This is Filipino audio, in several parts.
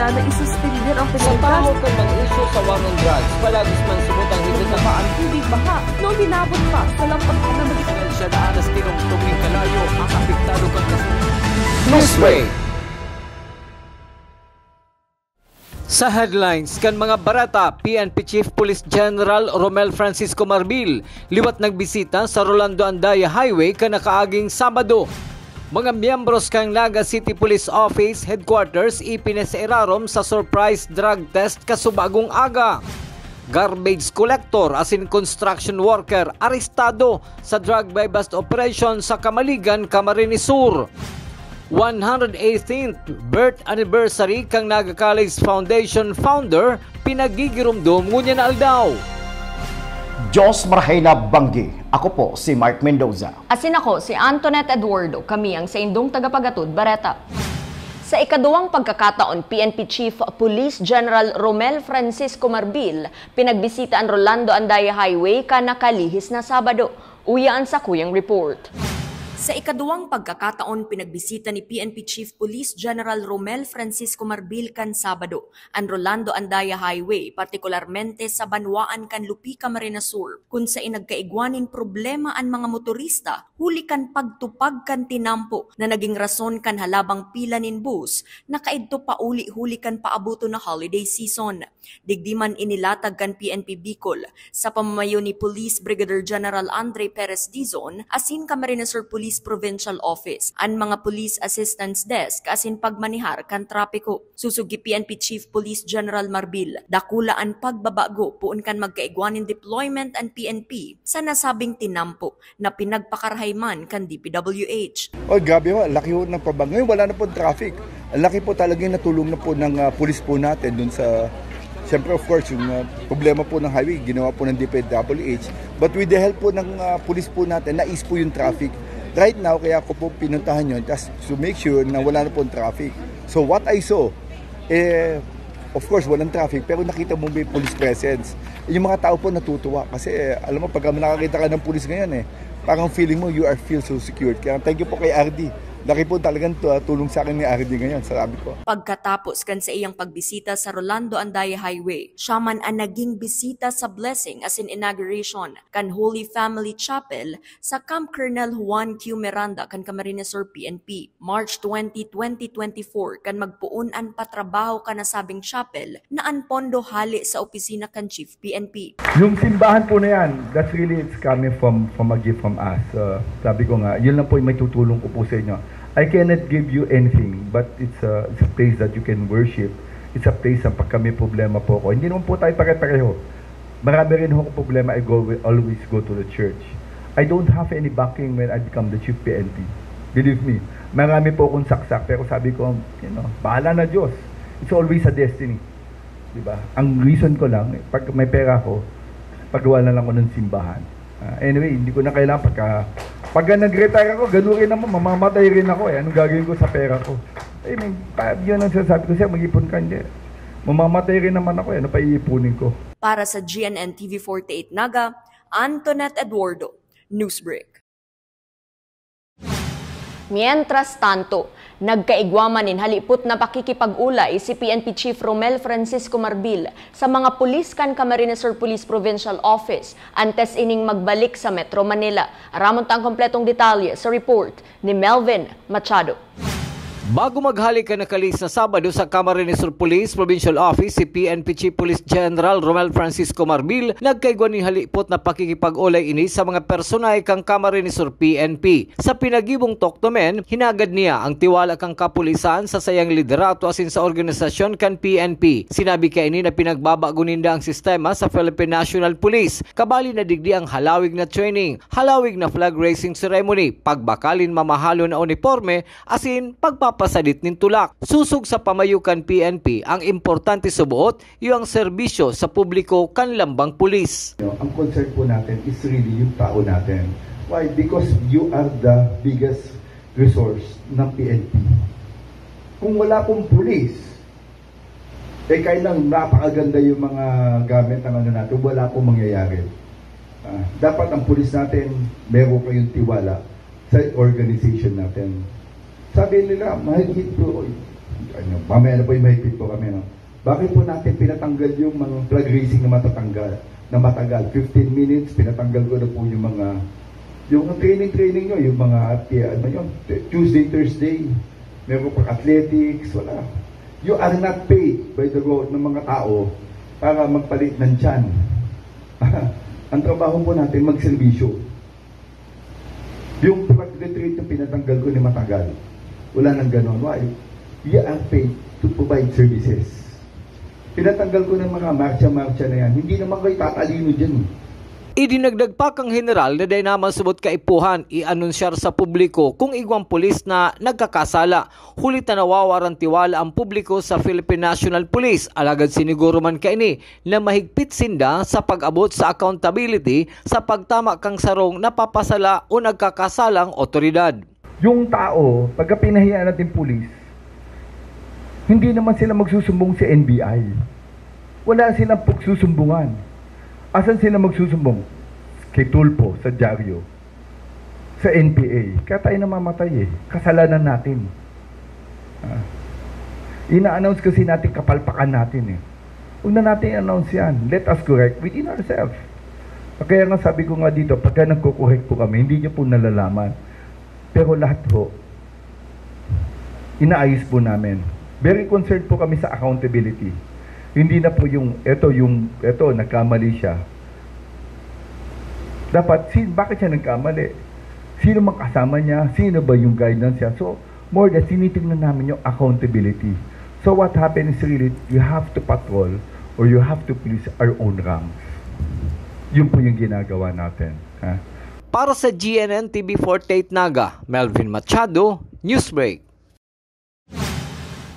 handa na isuspindir ang Sa Pilipinas. taho ka mag-issue sa war on drugs, palagis man sumutang higit na paan. Tubig baha, noong binabot pa sa lampag na Dahil siya naanas tinong kalayo, ang apektado kang kasunod. Newsway. Sa headlines kan mga barata, PNP Chief Police General Romel Francisco Marbil liwat nagbisita sa Rolando Andaya Highway kanakaaging Sabado. Mga miyembros kang Naga City Police Office Headquarters ipinasirarom sa surprise drug test kasubagong aga. Garbage collector asin construction worker arestado sa drug buy bust operation sa Kamaligan, Camarines Sur. 118th birth anniversary kang Naga College Foundation founder pinagigirumdum ngunya na aldaw. Diyos Marhaina Banggi. Ako po si Mark Mendoza. Asin ako si Antoinette Eduardo, kami ang sa indong tagapagatud Bareta. Sa ikaduwang pagkakataon, PNP Chief Police General Romel Francisco Marbil pinagbisita ang Rolando Andaya Highway kanakalihis na Sabado. Uyaan sa kuyang report. Sa ikaduwang pagkakataon, pinagbisita ni PNP Chief Police General Romel Francisco Marbil kan Sabado ang Rolando Andaya Highway, partikularmente sa Banwaan kan Lupi, Camarines Sur, kung sa inagkaigwanin problema ang mga motorista, huli kan pagtupag kan tinampo na naging rason kan halabang pila nin bus, na kaidto pa uli-huli kan paabuto na holiday season. Digdiman inilatag kan PNP Bicol sa pamamayo ni Police Brigadier General Andre Perez Dizon, asin Camarines Sur Police Provincial Office, ang mga Police Assistance Desk asin pagmanihar kan trapiko. Susugi PNP Chief Police General Marbil, dakula ang pagbabago puun kan magkaigwanin deployment ang PNP sa nasabing tinampo na pinagpakarahayman kan DPWH. Gabi ho, laki ho ng pabang. Ngayon wala na po traffic. Laki po talaga yung natulong na po ng police po natin dun sa, siyempre of course, yung problema po ng highway, ginawa po ng DPWH. But with the help po ng police po natin, na-ease po yung traffic. Right now, kaya ako po pinuntahan yun just to make sure na wala na po traffic. So what I saw, of course, walang traffic, pero nakita mo may police presence. Yung mga tao po natutuwa kasi alam mo, pag nakakita ka ng police ngayon, parang feeling mo you feel so secured. Kaya thank you po kay RD. Laki po talagang tulong sa akin ni RD ngayon, salamat po. Pagkatapos kan sa iyang pagbisita sa Rolando Andaya Highway, siya man ang naging bisita sa blessing as in inauguration kan Holy Family Chapel sa Camp Colonel Juan Q. Miranda kan Camarines Sur PNP. March 20, 2024 kan magpuon ang patrabaho kan nasabing chapel na ang pondo hali sa opisina kan Chief PNP. Yung simbahan po na yan, that's really, it's coming from a gift from us. Sabi ko nga, yun lang po yung may tutulong ko po sa inyo. I cannot give you anything, but it's a place that you can worship. It's a place na pag kami problema po ko. Hindi naman po tayo pare-pareho. Marami rin akong problema, I always go to the church. I don't have any backing when I become the Chief PNP. Believe me, marami po akong saksak, pero sabi ko, bahala na Diyos. It's always a destiny. Diba? Ang reason ko lang, pag may pera ko, pagawa na lang ko ng simbahan. Anyway, hindi ko na kailangan pag nag-retire ako, gano'n rin naman, mamamatay rin ako Anong gagawin ko sa pera ko? Yun ang sinasabi ko siya, mag-ipon ka, hindi. Mamamatay rin naman ako, ano pa iipunin ko? Para sa GNN TV48 Naga, Antoinette Eduardo, Newsbreak. Mientras tanto, nagkaigwaman nin halipot na pakikipag-ulay si PNP Chief Romel Francisco Marbil sa mga pulis kan Camarines Sur Police Provincial Office antes ining magbalik sa Metro Manila. Aramon tang kompletong detalye sa report ni Melvin Machado. Bago maghalik ka nakalis na Sabado sa Camarines Sur Police Provincial Office, si PNP Chief Police General Romel Francisco Marbil nagkaigwan ni halipot na pakikipag-ulay ini sa mga personay kang Camarines Sur PNP. Sa pinagibong toktomen, hinagad niya ang tiwala kang kapulisan sa sayang liderato asin sa organisasyon kan PNP. Sinabi kay ini na pinagbabago ninda ang sistema sa Philippine National Police. Kabali na digdi ang halawig na training, halawig na flag raising ceremony, pagbakalin mamahalo na uniforme, asin pasadit nin tulak. Susog sa pamayukan PNP, ang importante subuot yung serbisyo sa publiko kan lambang pulis. Ang concern po natin is really yung tao natin. Why? Because you are the biggest resource ng PNP. Kung wala pong pulis, kahit lang napakaganda yung mga gamit ng natin, wala pong mangyayari. Dapat ang pulis natin, meron kayong tiwala sa organization natin. Sabi nila, mahigit po mamaya na po yung mahigpit po kami, no? Bakit po natin pinatanggal yung mga flag racing na matagal? 15 minutes, pinatanggal ko na po yung training nyo, yung mga, Tuesday, Thursday, meron pang athletics, wala. You are not paid by the road ng mga tao para magpalit ng tiyan. Ang trabaho po natin, magserbisyo. Yung pag-retreat yung pinatanggal ko ni matagal, wala nang ganon. Why? You are paid to provide services. Pinatanggal ko ng mga marcha-marcha na yan. Hindi naman kayo tatalino dyan. Idinagdag pa kang general na day naman subot kaipuhan i-anunsyar sa publiko kung igwang pulis na nagkakasala. Hulit na nawawaran tiwala ang publiko sa Philippine National Police. Alagad siniguro man kaini na mahigpit sinda sa pag-abot sa accountability sa pagtama kang sarong napapasala o nagkakasalang otoridad. Yung tao, pagka pinahiyaan natin pulis, hindi naman sila magsusumbong sa NBI. Wala silang pagsusumbungan. Asan sila magsusumbong? Kay Tulpo, sa dyaryo, sa NPA. Kaya tayo namamatay eh. Kasalanan natin. Ina-announce kasi natin kapalpakan natin eh. Huwag na natin i-announce yan. Let us correct within ourselves. Kaya nga sabi ko nga dito, pagka nagko-correct po kami, hindi niyo po nalalaman. Pero lahat po, inaayos po namin. Very concerned po kami sa accountability. Hindi na po yung, eto, nagkamali siya. Dapat, bakit siya nagkamali? Sino makasama niya? Sino ba yung guidance niya? So, more than, tinitingnan namin yung accountability. So, what happens is really, you have to patrol or you have to police our own ranks. Yun po yung ginagawa natin. Ha? Para sa GNN TV 48 Naga, Melvin Machado, Newsbreak.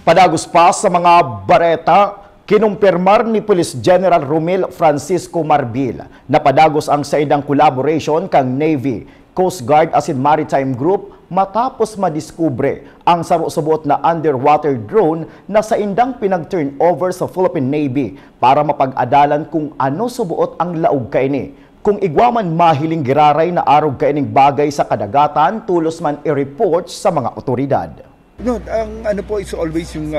Padagos pa sa mga bareta, kinumpirmar ni Police General Romel Francisco Marbil na padagos ang saidang collaboration kang Navy, Coast Guard asin Maritime Group matapos madiskubre ang sarusubuot na underwater drone na saindang pinag-turn over sa Philippine Navy para mapag-adalan kung ano subuot ang laog kaini. Kung igwaman mahiling giraray na arog kaining bagay sa kadagatan, tulos man i-report sa mga otoridad. No, ang ano po is always yung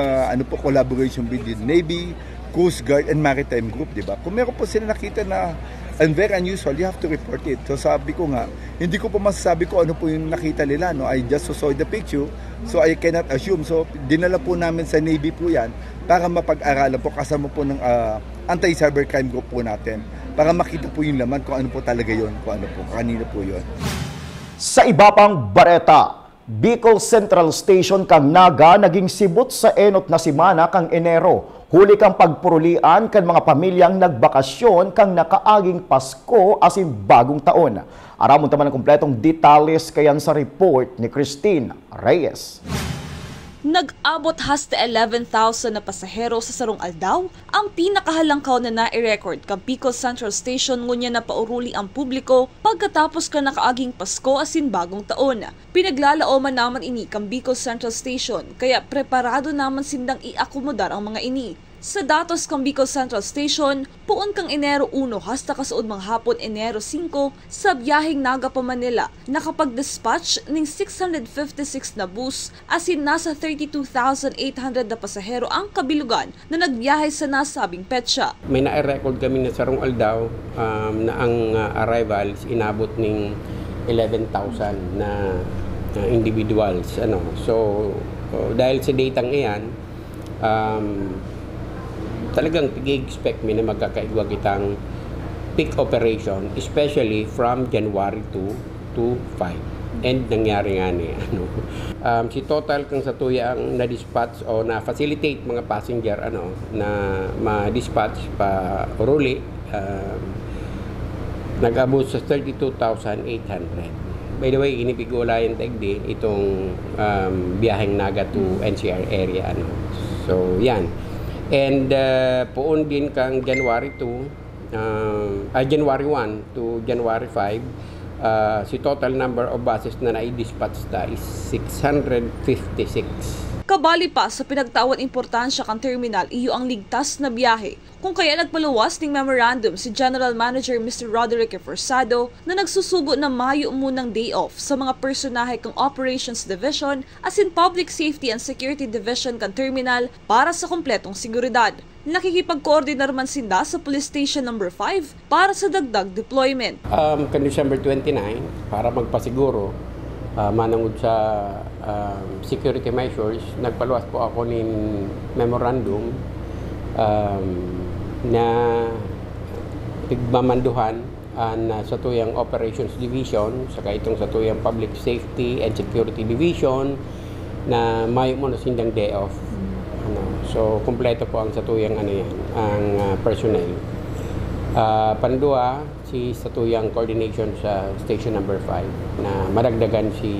collaboration between Navy, Coast Guard, and Maritime Group, di ba? Kung meron po sila nakita na very unusual, you have to report it. So sabi ko nga, hindi ko po masasabi ko ano po yung nakita nila, no? I just saw the picture, so I cannot assume. So dinala po namin sa Navy po yan para mapag-aralan po kasama po ng anti-cybercrime group po natin para makita po yung laman kung ano po talaga yon, kung ano po, kanino po yon. Sa iba pang bareta, Bicol Central Station kang Naga naging sibot sa enot na simana kang Enero. Huli kang pagpurulian kan mga pamilyang nagbakasyon kang nakaaging Pasko asin bagong taon. Aramon taman ang kompletong detalles kayan sa report ni Christine Reyes. Nag-abot hasta 11,000 na pasahero sa Sarong Aldaw, ang pinakahalangkaw na nai-record kang Bicol Central Station ngunya na pauruli ang publiko pagkatapos ka nakaaging Pasko asin bagong taon. Pinaglalaoman naman ini kang Bicol Central Station kaya preparado naman sindang iakomodar ang mga ini. Sa datos kang Bicol Central Station, puon kang Enero 1 hasta kasuod mga hapon Enero 5 sa biyaheng Naga pa Manila, nakapag-dispatch ng 656 na bus asin nasa 32,800 na pasahero ang kabilugan na nagbiyahe sa nasabing petsa. May na-record kami na Sarong Aldaw na ang arrivals inabot ng 11,000 na individuals. So, dahil sa datang iyan, talagang tig-expect mi na magkakaigwa kitang peak operation, especially from January 2 to 5. And nangyari nga ni si total kang sa tuya ang na-dispatch o na-facilitate mga passenger na ma-dispatch pa ruli, nag-abot sa 32,800. By the way, inipigulayan tagdi itong biyaheng Naga to NCR area. So, yan. And poon din kang January 1 to January 5, si total number of buses na na-dispatch na is 656. Kabali pa sa pinagtawan importansya kang terminal iyo ang ligtas na biyahe. Kung kaya nagpaluwas ng memorandum si General Manager Mr. Roderick Forsado na nagsusugo na mayo munang day off sa mga personahe kang Operations Division as in Public Safety and Security Division kang terminal para sa kompletong seguridad. Nakikipag-coordinar man sinda sa Police Station No. 5 para sa dagdag deployment. Kan December 29, para magpasiguro, manangod sa security measures, nagpaluwas po ako ng memorandum na pigmamanduhan sa tuyang Operations Division, saka itong sa tuyang Public Safety and Security Division na mayo mo na sindang day off. So, kumpleto po ang sa tuyang ang personnel. Pandua, si satuyang coordination sa Station No. 5 na maragdagan si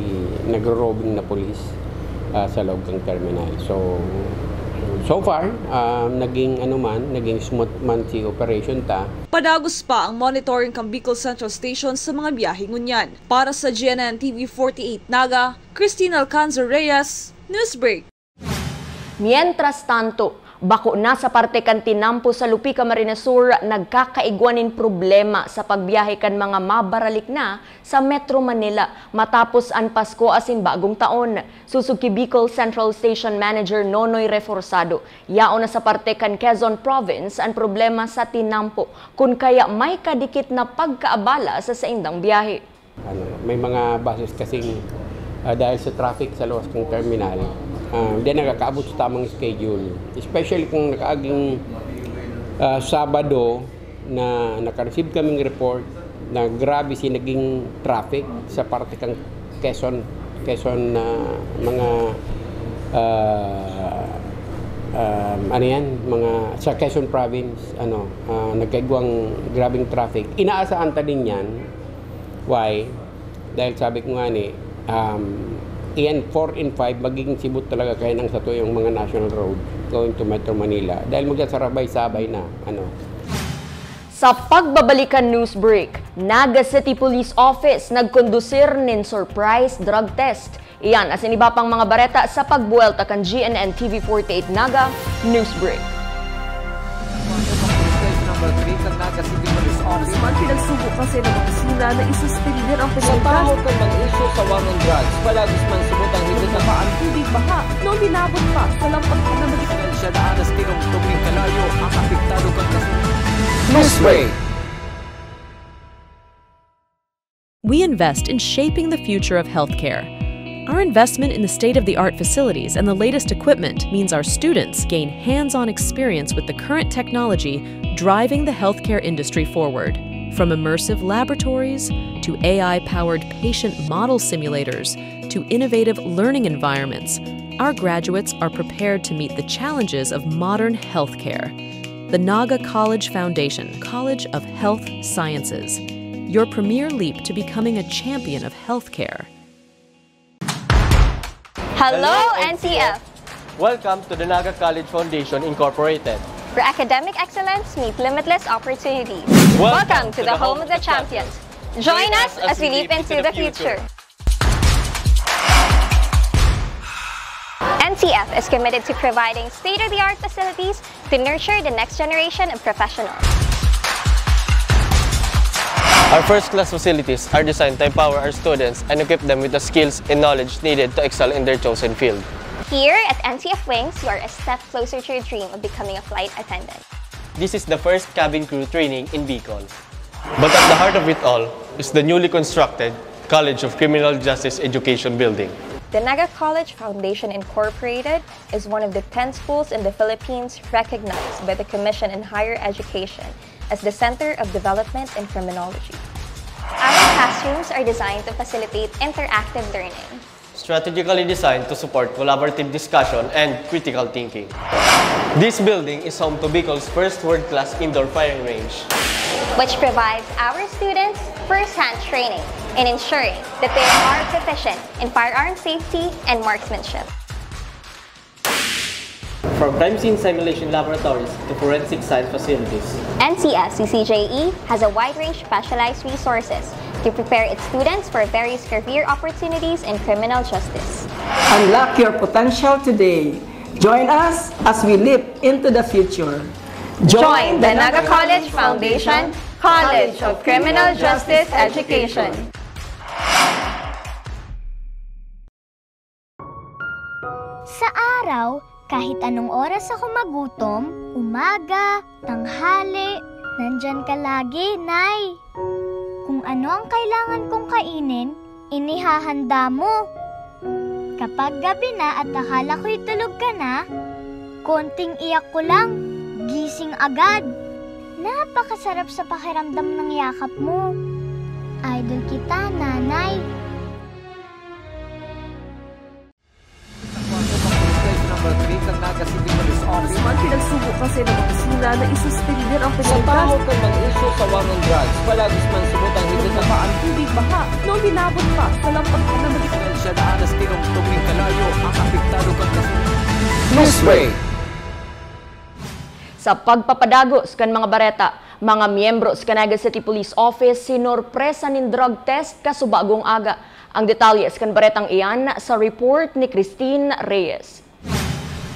nagro-robing na police sa loob ng terminal. So far, naging smooth man si operation ta. Padagos pa ang monitoring kang Bicol Central Station sa mga biyahe ngunyan. Para sa GNN TV 48 Naga, Cristina Alcanzo Reyes, Newsbreak. Mientras tanto, bako na sa parte kan Tinampo sa Lupi, Camarines Sur, nagkakaigwanin problema sa pagbiyahe kan mga mabaralik na sa Metro Manila matapos ang Pasko asin bagong taon. Susuki Bicol Central Station Manager Nonoy Reforzado, yao na sa parte kan Quezon Province ang problema sa Tinampo kung kaya may kadikit na pagkaabala sa saindang biyahe. May mga buses kasing dahil sa traffic sa luwas ng terminal, hindi nakakaabot sa tamang schedule. Especially kung nakaaging Sabado na nakareceive kaming report na grabe si naging traffic sa parte kang Quezon mga mga sa Quezon Province nagkaigwang grabing traffic. Inaasahan ta din yan. Why? Dahil sabi ko nga iyan 4 and 5 magiging sibot talaga kayo ng sa tuyong mga national road going to Metro Manila dahil magsasarabay-sabay na Sa pagbabalikan news break, Naga City Police Office nagkondusir nin surprise drug test. Iyan as iba pang mga bareta sa pagbuelta kan GNN TV 48 Naga News Break. Number 3 ng Naga City Police Office. Man pinagsubo kasi ng opisina na isuspender ang Sa penalidad. taho kang mag-issue sa war on drugs, palagos man sumot ang higit na Ang tubig baha, noong binabot pa sa lampag na magitan. Siya na anas tinong kalayo ang apektado kang Newsbreak. We invest in shaping the future of healthcare. Our investment in the state-of-the-art facilities and the latest equipment means our students gain hands-on experience with the current technology driving the healthcare industry forward. From immersive laboratories to AI-powered patient model simulators to innovative learning environments, our graduates are prepared to meet the challenges of modern healthcare. The Naga College Foundation, College of Health Sciences, your premier leap to becoming a champion of healthcare. Hello, NCF! Welcome to the Naga College Foundation Incorporated. Where academic excellence meet limitless opportunities. Welcome to the home of the champions. Join us as we leap into the future. NCF is committed to providing state-of-the-art facilities to nurture the next generation of professionals. Our first-class facilities are designed to empower our students and equip them with the skills and knowledge needed to excel in their chosen field. Here at NCF Wings, you are a step closer to your dream of becoming a flight attendant. This is the first cabin crew training in Bicol. But at the heart of it all is the newly constructed College of Criminal Justice Education building. The Naga College Foundation Incorporated is one of the 10 schools in the Philippines recognized by the Commission on Higher Education as the Center of Development in Criminology. Our classrooms are designed to facilitate interactive learning. Strategically designed to support collaborative discussion and critical thinking. This building is home to Bicol's first world-class indoor firing range, which provides our students first-hand training in ensuring that they are proficient in firearm safety and marksmanship. From crime scene simulation laboratories to forensic science facilities, NCF CCJE has a wide range of specialized resources to prepare its students for various career opportunities in criminal justice. Unlock your potential today. Join us as we leap into the future. Join the Naga College Foundation, College of Criminal Justice Education. Sa araw, kahit anong oras ako magutom, umaga, tanghali, nandyan ka lagi, Nay. Kung ano ang kailangan kong kainin, inihahanda mo. Kapag gabi na at akala ko'y tulog ka na, konting iyak ko lang, gising agad. Napakasarap sa pakiramdam ng yakap mo. Idol kita, Nanay. Pinagsubo kasi ng opisina na isuspender ang Sa pinagkas. tahot ng mga isyo sa war on drugs, palagis man subutang higit na Ang tubig baha, noong binabot pa sa lampag na magiging. Siya na anas tinong kalayo ang apektado kang kasunod. Newsbreak. Sa pagpapadagos kan mga bareta, mga miyembro sa Canaga City Police Office sinorpresa nin drug test kasubagong aga. Ang detalye kan baretang iyan sa report ni Christine Reyes.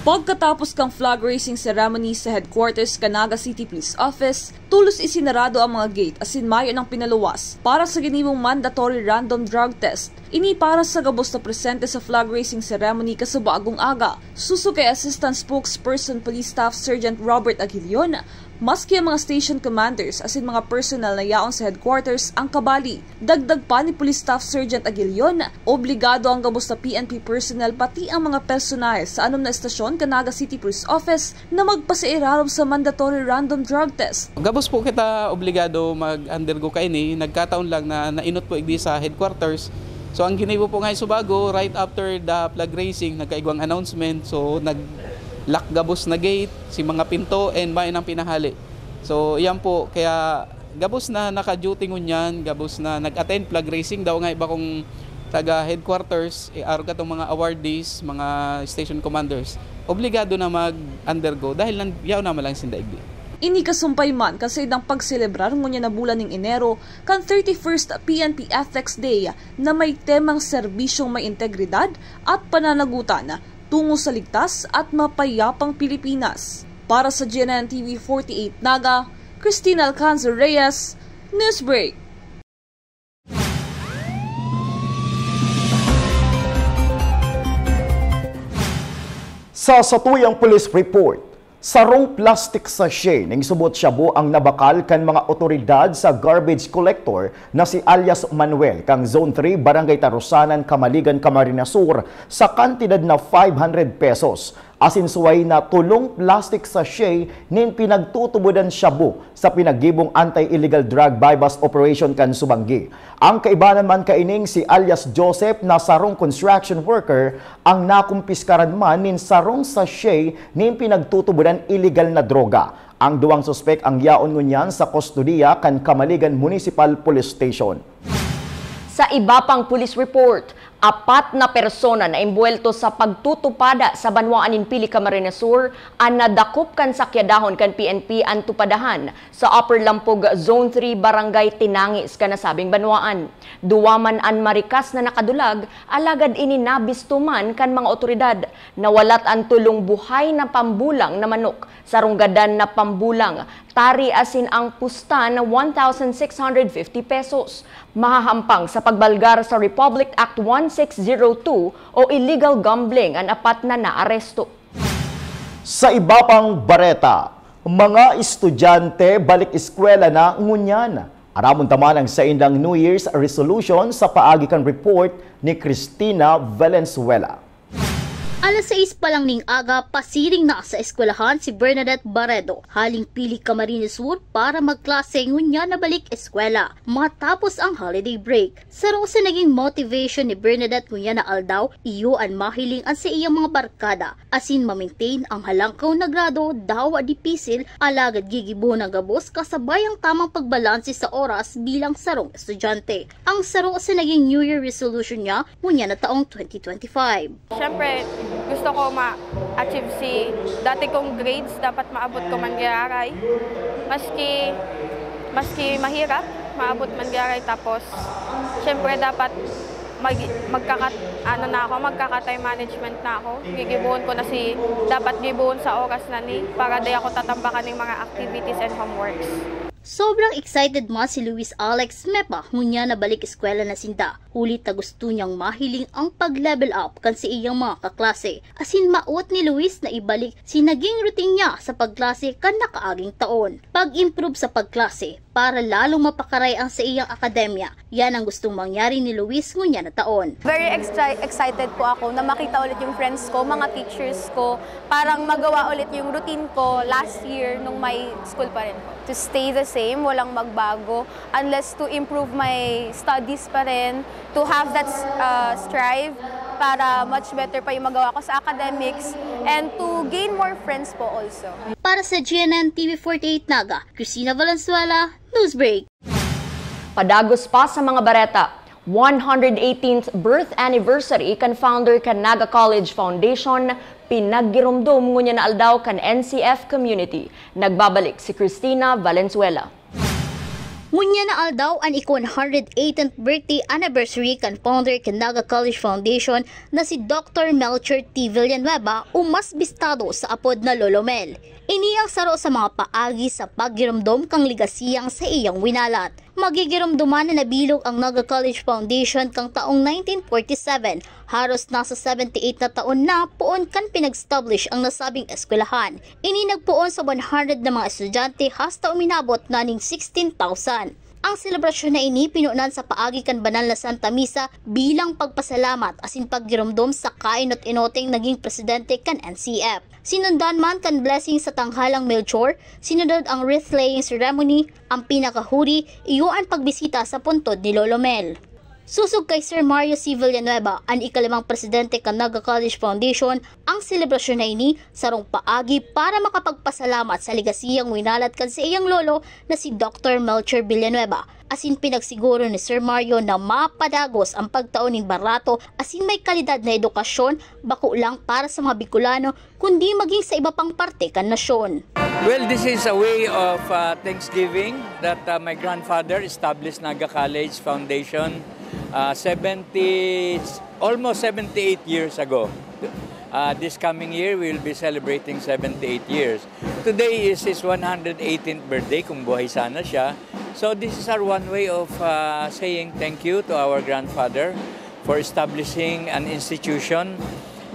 Pagkatapos kang flag raising ceremony sa headquarters Canaga City Police Office, tulos isinarado ang mga gate asin mayo ng pinaluwas para sa ginibong mandatory random drug test. Ini para sa gabos na presente sa flag raising ceremony kasubagong aga. Suso kay Assistant Spokesperson Police Staff Sergeant Robert Aguilion, maski ang mga station commanders asin mga personnel na yaon sa headquarters ang kabali. Dagdag pa ni Police Staff Sergeant Aguilion, obligado ang gabos na PNP personnel pati ang mga personahe sa anom na estasyon Canaga City Police Office na magpasairalam sa mandatory random drug test. Gabos po kita obligado mag-undergo kaini, nagkataon lang na nainot po igdi sa headquarters. So ang ginibo po nga subago, right after the flag raising, nagkaigwang announcement, so lock gabos na gate, si mga pinto, and bayan ang pinahali. So yan po, kaya gabos na naka-duty ngunyan, gabos na nag-attend flag raising daw nga iba kong taga headquarters, araw ka itong mga awardees, mga station commanders, obligado na mag-undergo dahil yaw naman lang sindaigdi. Ini kasumpay man kasi ng pagselebrar ngunya na bulan ng Enero kan 31st PNP Ethics Day na may temang serbisyong may integridad at pananagutan tungo sa ligtas at mapayapang Pilipinas. Para sa GNN TV 48 Naga, Cristina Alcanzar Reyes, Newsbreak. Sa satuyang police report, sarong plastic sachet ning subot shabu ang nabakal kan mga otoridad sa garbage collector na si alias Manuel kang Zone 3 Barangay Tarusanan, Camaligan, Camarines Sur sa kantidad na 500 pesos. Asinsuway na tulong plastic sachet nin pinagtutubudan shabu sa pinagibong anti-illegal drug buy-bust operation kan Subanggi. Ang kaibanan man kaining si alias Joseph na sarong construction worker ang nakumpiskaran man nin sarong sachet nin pinagtutubudan illegal na droga. Ang duwang suspek ang yaon ngunyan sa kustodiya kan Camaligan Municipal Police Station. Sa iba pang police report, 4 na persona na imbuelto sa pagtutupada sa Banwaan in Pili, Camarines Sur ang nadakop kan sakyadahon kan PNP ang tupadahan sa Upper Lampog Zone 3 Barangay Tinangis kanasabing Banwaan. Duwaman an marikas na nakadulag, alagad ininabistuman kan mga otoridad. Nawalat ang tulong buhay na pambulang na manok, sarunggadan na pambulang, tari asin ang pusta na 1,650 pesos. Mahahampang sa pagbalgar sa Republic Act 1602 o illegal gambling ang 4 na naaresto. Sa iba pang bareta, mga estudyante balik eskwela na ngunyan. Aramon taman ang sa indang New Year's resolution sa paagi kan report ni Cristina Valenzuela. Alas 6 pa lang ning aga, pasiring na sa eskwelahan si Bernadette Barredo, haling Pili, Camarines Sur para magklase ngunya na balik eskwela matapos ang holiday break. Sarong sa naging motivation ni Bernadette ngunya na aldaw, iyo ang mahiling ang sa iyang mga barkada, asin ma-maintain ang halangkaw na grado daw dipisil, alagad gigibo ng gabos kasabay ang tamang pagbalanse sa oras bilang sarong estudyante. Ang sarong sa naging New Year resolution niya ngunya na taong 2025. Siyempre, gusto ko ma-achieve si dati kong grades, dapat maabot ko mangyaray. Maski mahirap, maabot mangyaray. Tapos, syempre dapat magkaka-time management na ako. Gigibuhon ko na dapat gibuhon sa oras na ni para di ako tatambakan ng mga activities and homeworks. Sobrang excited man si Luis Alex Mepa ngunya na balik eskwela na sinda. Hulit na gusto niyang mahiling ang pag-level up kan sa iyang mga kaklase. Asin maot ni Luis na ibalik si naging routine niya sa pagklase kan nakaaging taon. Pag-improve sa pagklase para lalong mapakaray ang sa iyang akademya. Yan ang gustong mangyari ni Luis ngunya na taon. Very excited po ako na makita ulit yung friends ko, mga teachers ko, parang magawa ulit yung routine ko last year nung may school pa rin po. To stay the same, walang magbago, unless to improve my studies pa rin, to have that strive para much better pa yung magawa ko sa academics, and to gain more friends po also. Para sa GNN TV48 Naga, Cristina Valenzuela, Newsbreak. Padagos pa sa mga bareta, 118th birth anniversary kan founder kan Naga College Foundation, pinaggirumdum ngunya na aldaw kan NCF community. Nagbabalik si Cristina Valenzuela. Ngunya na aldaw ang 118th birthday anniversary kan founder kan Naga College Foundation na si Dr. Melcher T. Villanueva o mas bistado sa apod na Lolo Mel. Iniyang saro sa mga paagi sa paggiramdom kang ligasiyang sa iyang winalat. Magigiramduman na nabilog ang Naga College Foundation kang taong 1947. Haros nasa 78 na taon na poon kan pinag-establish ang nasabing eskwelahan. Ininagpoon sa 100 na mga estudyante hasta uminabot na ning 16,000. Ang selebrasyon na ini pinunan sa paagi kan banal na Santa Misa bilang pagpasalamat asin paggiramdom sa kainot-inoteng naging presidente kan NCF. Sinundan man kan blessing sa tanghalang Melchor, sinunod ang wreath-laying ceremony, ang pinakahuri, iyon pagbisita sa puntod ni Lolo Mel. Susog kay Sir Mario C. Villanueva, ang ikalimang presidente kan Naga College Foundation, ang selebrasyon na ini sarong paagi para makapagpasalamat sa legasiyang winalat kan sa iyang lolo na si Dr. Melcher Villanueva. Asin pinagsiguro ni Sir Mario na mapadagos ang pagtaon ng barato asin may kalidad na edukasyon, bako lang para sa mga Bicolano, kundi maging sa iba pang parte kan nasyon. Well, this is a way of Thanksgiving that my grandfather established Naga College Foundation almost 78 years ago. This coming year, we will be celebrating 78 years. Today is his 118th birthday, kung buhay sana siya. So this is our one way of saying thank you to our grandfather for establishing an institution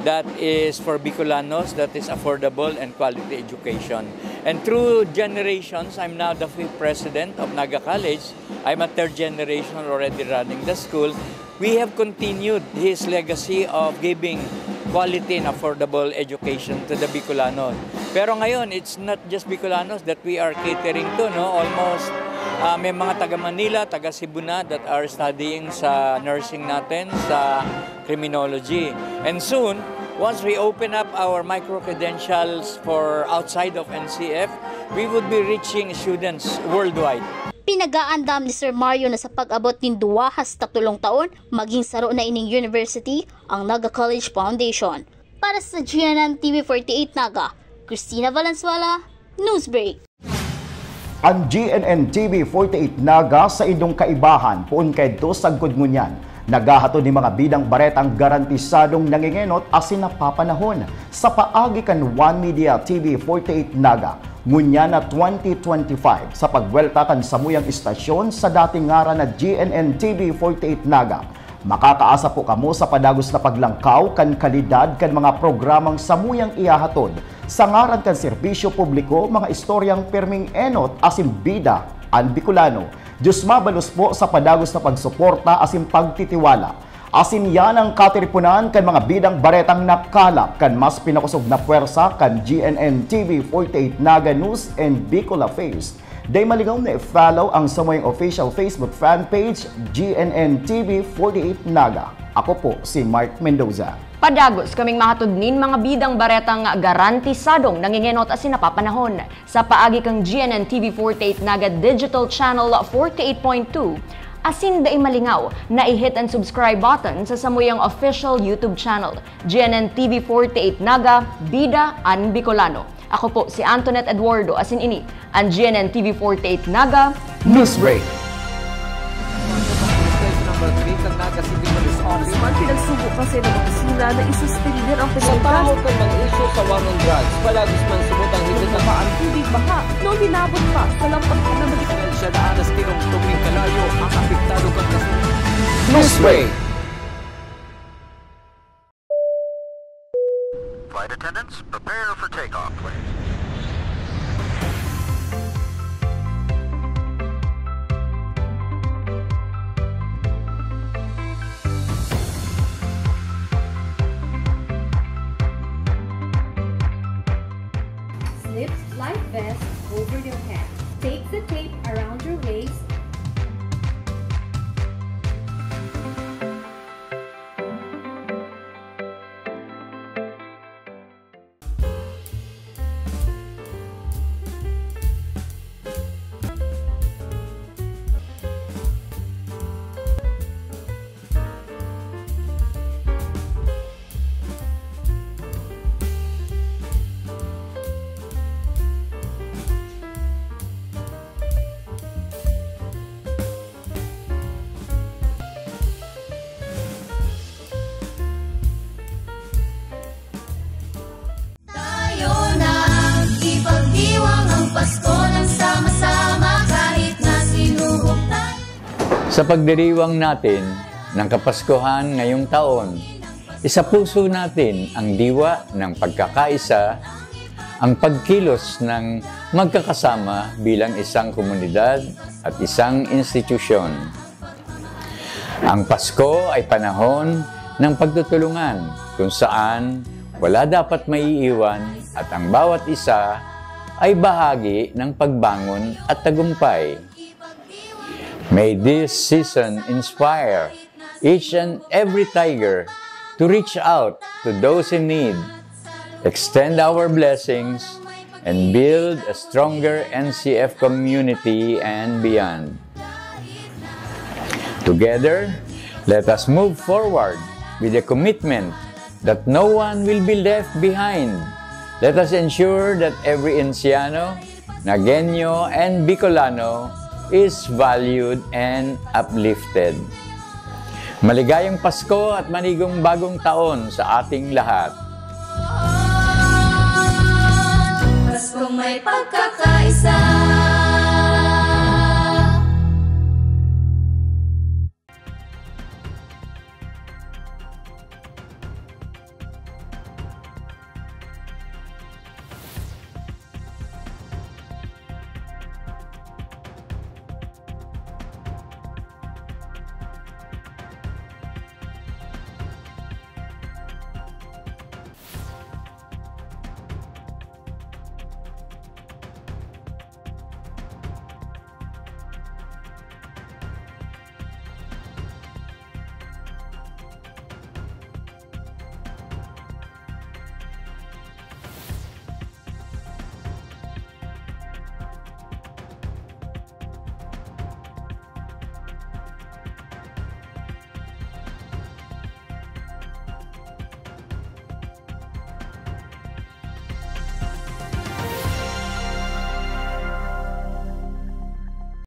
that is for Bicolanos, that is affordable and quality education. And through generations, I'm now the 5th president of Naga College. I'm a 3rd generation already running the school. We have continued his legacy of giving quality and affordable education to the Bicolanos. Pero ngayon, it's not just Bicolanos that we are catering to, no? Almost may mga taga Manila, taga Cebu na that are studying sa nursing natin, sa criminology. And soon, once we open up our micro-credentials for outside of NCF, we would be reaching students worldwide. Pinagaandam ni Sir Mario na sa pag-abot ng 2 hasta 3 taon, maging saro na ining university ang Naga College Foundation. Para sa GNN TV48 Naga, Cristina Valenzuela, Newsbreak. Ang GNN TV48 Naga sa idong kaibahan puon kay sagkod ngunyan. Nagahato ni mga bidang baretang garantisadong nangingenot asin napapanahon sa paagi kan One Media TV48 Naga. Ngunya na 2025 sa pagwelta kan samuyang istasyon sa dating ngaran na GNN TV48 Naga. Makakaasa po kamo sa padagos na paglangkaw kan kalidad kan mga programang samuyang ihahatod sa ngaran kan serbisyo publiko, mga istoryang perming enot asin bida an Bicolano. Diyos mabalos po sa padagos na pagsuporta asin pagtitiwala. Asin yan ang katiripunan kan mga bidang baretang nakalap kan mas pinakusog na puwersa kan GNN TV48 Naga News and Bicola Face. Day maligaw na i-follow ang samuyang official Facebook fan page GNN TV48 Naga. Ako po si Mark Mendoza. Padagos kaming mahatudnin mga bidang baretang garantisadong nangingenot asin napapanahon sa paagi kang GNN TV48 Naga Digital Channel 48.2. Asin daing malingaw na i-hit and subscribe button sa samuyang official YouTube channel, GNN TV48 Naga, Bida an Bicolano. Ako po si Antoinette Eduardo, asin ini ang GNN TV48 Naga Newsbreak. Number 3 ng Naga City Police Office naman pinagsubok kasi ng opisina na isuspender ang Sa penalidad. pahot ng mga isyu sa war on drugs, palagis man subutang higit na Ang tubig baha noong hinabot pa sa lampas na magiging Siya na anas tinong kalayo ang apektado kang kasunod. Newsbreak. Flight attendants, prepare for takeoff, please. Slip life vest over your head. Take the tape around your waist. Sa pagdiriwang natin ng Kapaskuhan ngayong taon, isapuso natin ang diwa ng pagkakaisa, ang pagkilos ng magkakasama bilang isang komunidad at isang institusyon. Ang Pasko ay panahon ng pagtutulungan kung saan wala dapat maiiwan at ang bawat isa ay bahagi ng pagbangon at tagumpay. May this season inspire each and every Tiger to reach out to those in need, extend our blessings, and build a stronger NCF community and beyond. Together, let us move forward with a commitment that no one will be left behind. Let us ensure that every Enciano, Nagueño, and Bicolano is valued and uplifted. Maligayang Pasko at manigong bagong taon sa ating lahat. Paskong may pagkakaisa.